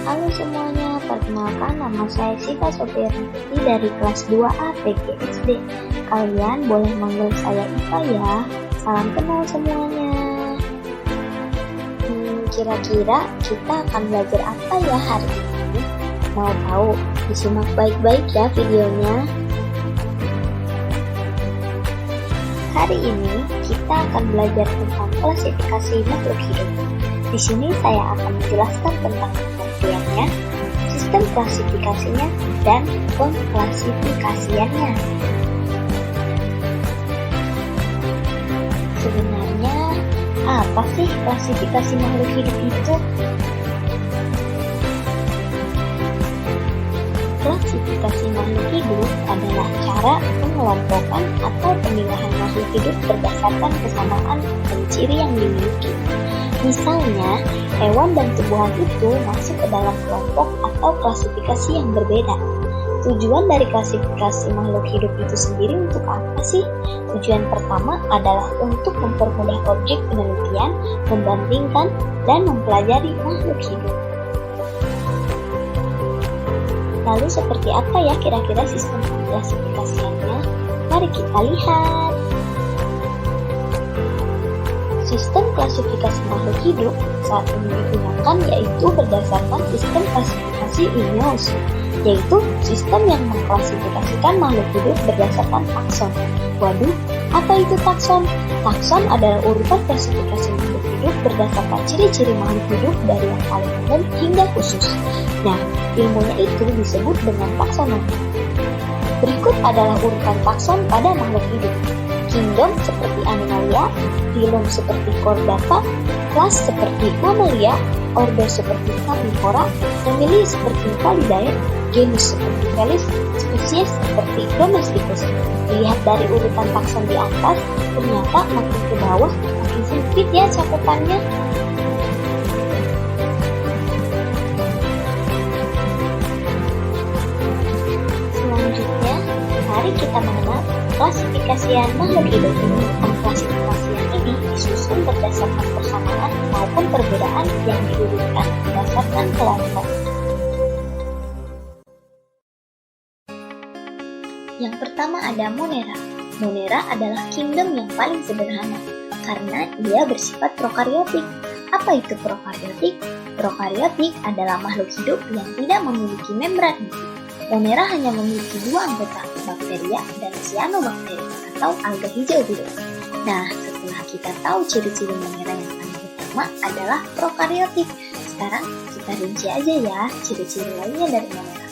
Halo semuanya, perkenalkan nama saya Sita Sofianti dari kelas 2A PGSD. Kalian boleh manggil saya Iva ya. Salam kenal semuanya. Kira-kira kita akan belajar apa ya hari ini? Mau tahu? Disimak baik-baik ya videonya. Hari ini kita akan belajar tentang klasifikasi makhluk hidup. Di sini saya akan menjelaskan tentang pengertiannya, sistem klasifikasinya, dan pengklasifikasiannya. Sebenarnya, apa sih klasifikasi makhluk hidup itu? Klasifikasi makhluk hidup adalah cara mengelompokkan atau pemilahan makhluk hidup berdasarkan kesamaan dan ciri yang dimiliki. Misalnya, hewan dan tumbuhan itu masuk ke dalam kelompok atau klasifikasi yang berbeda. Tujuan dari klasifikasi makhluk hidup itu sendiri untuk apa sih? Tujuan pertama adalah untuk mempermudah objek penelitian, membandingkan, dan mempelajari makhluk hidup. Lalu seperti apa ya kira-kira sistem klasifikasiannya? Mari kita lihat. Sistem klasifikasi makhluk hidup saat ini digunakan yaitu berdasarkan sistem klasifikasi INEOS, yaitu sistem yang mengklasifikasikan makhluk hidup berdasarkan takson. Waduh, apa itu takson? Takson adalah urutan klasifikasi makhluk hidup berdasarkan ciri-ciri makhluk hidup dari yang paling umum hingga khusus. Nah, ilmunya itu disebut dengan taksonomi. Berikut adalah urutan takson pada makhluk hidup. Kingdom seperti Animalia, phylum seperti Chordata, kelas seperti Mammalia, ordo seperti Carnivora, family seperti Felidae, genus seperti Felis, spesies seperti Domesticus. Dilihat dari urutan takson di atas, ternyata makin ke bawah makin sempit ya cakupannya. Selanjutnya, mari kita mengenal klasifikasian makhluk hidup ini. Klasifikasian ini disusun berdasarkan persamaan maupun perbedaan yang diurutkan berdasarkan kelompok. Yang pertama ada Monera. Monera adalah kingdom yang paling sederhana karena ia bersifat prokariotik. Apa itu prokariotik? Prokariotik adalah makhluk hidup yang tidak memiliki membran inti. Monera hanya memiliki dua anggota, bakteria dan cyanobacteria atau alga hijau biru. Nah, setelah kita tahu ciri-ciri Monera yang paling utama adalah prokariotik, sekarang kita rinci aja ya ciri-ciri lainnya dari Monera.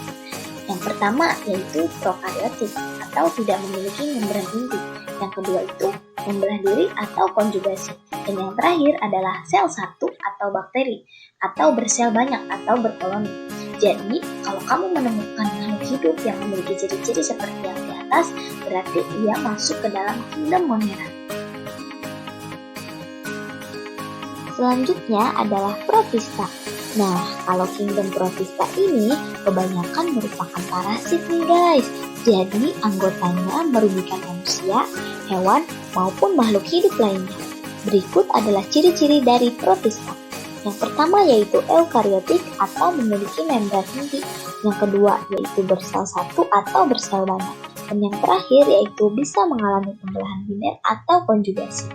Yang pertama yaitu prokariotik atau tidak memiliki membran inti. Yang kedua itu membelah diri atau konjugasi. Dan yang terakhir adalah sel satu atau bakteri atau bersel banyak atau berkoloni. Jadi, kalau kamu menemukan makhluk hidup yang memiliki ciri-ciri seperti yang di atas, berarti ia masuk ke dalam kingdom Monera. Selanjutnya adalah Protista. Nah, kalau kingdom Protista ini kebanyakan merupakan parasit nih guys. Jadi, anggotanya merugikan manusia, hewan, maupun makhluk hidup lainnya. Berikut adalah ciri-ciri dari Protista. Yang pertama yaitu eukariotik atau memiliki membran inti. Yang kedua yaitu bersel satu atau bersel banyak. Dan yang terakhir yaitu bisa mengalami pembelahan biner atau konjugasi.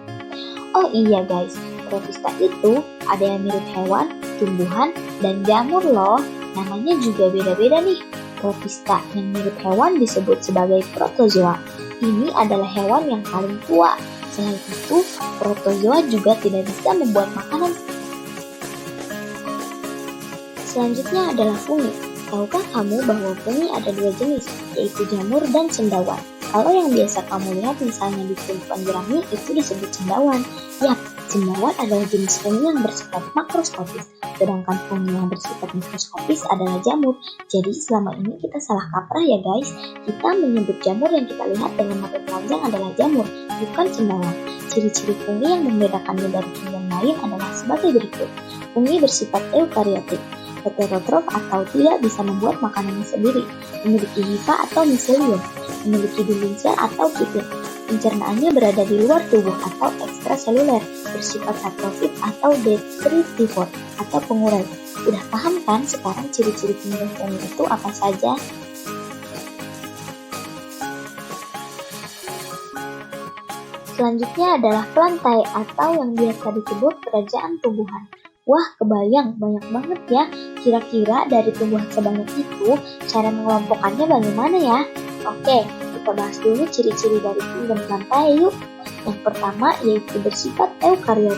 Oh iya guys, Protista itu ada yang mirip hewan, tumbuhan, dan jamur loh. Namanya juga beda-beda nih. Protista yang mirip hewan disebut sebagai protozoa. Ini adalah hewan yang paling tua. Selain itu, protozoa juga tidak bisa membuat makanan. Selanjutnya adalah fungi. Tahukah kamu bahwa fungi ada dua jenis, yaitu jamur dan cendawan? Kalau yang biasa kamu lihat misalnya di tumpuan jerami itu disebut cendawan. Yap, cendawan adalah jenis fungi yang bersifat makroskopis, sedangkan fungi yang bersifat mikroskopis adalah jamur. Jadi selama ini kita salah kaprah ya guys. Kita menyebut jamur yang kita lihat dengan mata telanjang adalah jamur, bukan cendawan. Ciri-ciri fungi yang membedakannya dari kingdom lain adalah sebagai berikut. Fungi bersifat eukariotik, heterotrof atau tidak bisa membuat makanannya sendiri, memiliki hifa atau miselium, memiliki dinding sel atau kitin, Pencernaannya berada di luar tubuh atau ekstraseluler, bersifat saprofit atau detritivor atau pengurai. Udah paham kan sekarang ciri-ciri kingdom family itu apa saja? Selanjutnya adalah plantae atau yang biasa disebut kerajaan tumbuhan. Wah, kebayang banyak banget ya. Kira-kira dari tumbuhan sebanyak itu, cara mengelompokkannya bagaimana ya? Oke, kita bahas dulu ciri-ciri dari kingdom plantae yuk. Yang pertama yaitu bersifat eukariot.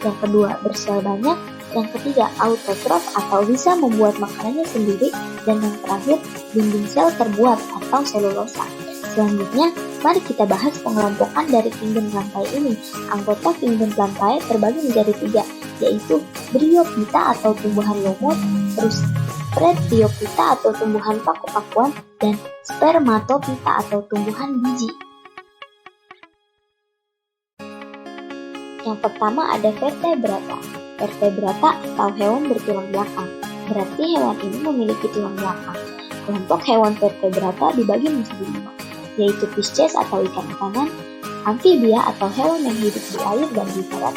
Yang kedua, bersel banyak. Yang ketiga, autotrof atau bisa membuat makanannya sendiri. Dan yang terakhir, dinding sel terbuat atau selulosa. Selanjutnya, mari kita bahas pengelompokan dari kingdom plantae ini. Anggota kingdom plantae terbagi menjadi 3, yaitu Bryophyta atau tumbuhan lumut, terus Pretiophyta atau tumbuhan paku-pakuan, dan Spermatophyta atau tumbuhan biji. Yang pertama ada vertebrata. Vertebrata atau hewan bertulang belakang. Berarti hewan ini memiliki tulang belakang. Kelompok hewan vertebrata dibagi menjadi 5, yaitu Pisces atau ikan-ikanan, amfibia atau hewan yang hidup di air dan di darat,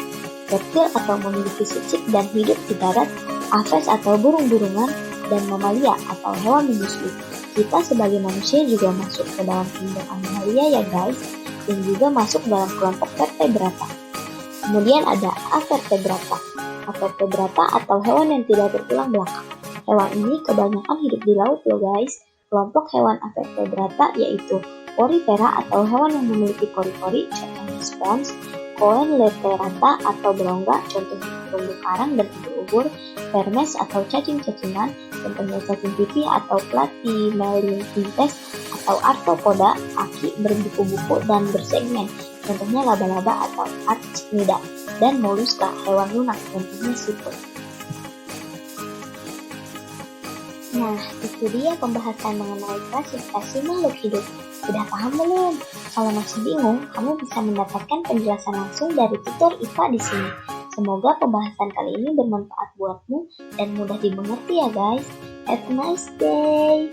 reptil atau memiliki cicit dan hidup di darat, aves atau burung-burungan, dan mamalia atau hewan menyusui. Kita sebagai manusia juga masuk ke dalam kingdom animalia ya guys, dan juga masuk dalam kelompok vertebrata. Kemudian ada avertebrata. Avertebrata atau hewan yang tidak bertulang belakang. Hewan ini kebanyakan hidup di laut loh guys. Kelompok hewan avertebrata yaitu Porifera atau hewan yang memiliki pori-pori, contohnya spons, Coelenterata atau berongga, contohnya terumbu karang dan ubur-ubur, Vermes atau cacing-cacingan, contohnya cacing pipih atau Platymelinthes, atau Arthropoda, kaki berbuku-buku dan bersegmen, contohnya laba-laba atau Arachnida, dan Molluska, hewan lunak, contohnya siput. Nah, itu dia pembahasan mengenai klasifikasi makhluk hidup. Udah paham belum? Kalau masih bingung, kamu bisa mendapatkan penjelasan langsung dari tutor IPA di sini. Semoga pembahasan kali ini bermanfaat buatmu dan mudah dimengerti ya guys. Have a nice day!